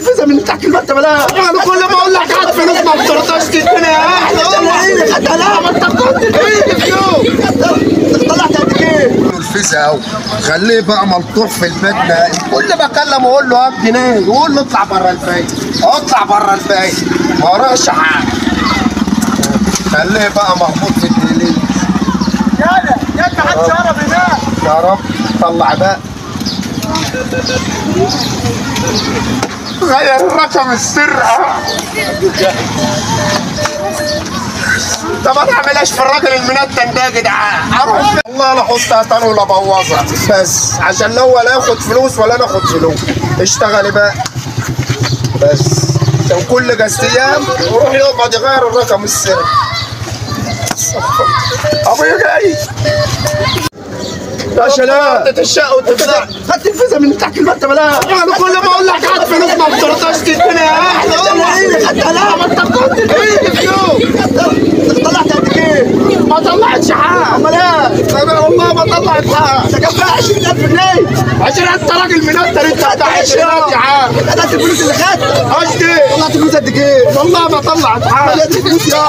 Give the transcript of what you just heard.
الفيزا من تحت المرتبه. لا انا كل ما اقول لك هات فلوس ما بترضاش تديني. يا احلى خدها. لا ما انت كنت تديني فلوس. طلعت قد ايه؟ الفيزا اهو خليه بقى ملطوح في البدله. كل ما اكلمه اقول له هات جنيه يقول له اطلع بره البيت. اطلع بره البيت ما وراش حاجه. خليه بقى مربوط في الدليل. يلا محدش يقرب هناك. يا رب طلع بقى. غير الرقم السرقة. طب انا اعملهاش في الراجل المنتن ده يا جدعان؟ اروح والله لا احطها تاني ولا ابوظها بس عشان لا هو لا ياخد فلوس ولا انا اخد فلوس. اشتغلي بقى بس عشان كل جاز ايام يروح يقعد يغير الرقم السري. ابويا جاي يا شباب تتشق وتتزق. خدت الفيزا من تحت المرتبه. لا انا كل ما اقول لك هات فلوس ما بترضاش تديني. يا احلى خدها. لا ما انت كنت تديني فلوس. طلعت قد ايه؟ ما طلعتش حاجه. امال ايه؟ انا والله ما طلعت حاجه. ده كان فيها 20000 جنيه عشان انت راجل منتر. انت بتاع 20 يا عم. خدت الفلوس اللي خدتها. قصدي طلعت فلوس قد ايه؟ والله ما طلعت حاجه. خدت الفلوس يا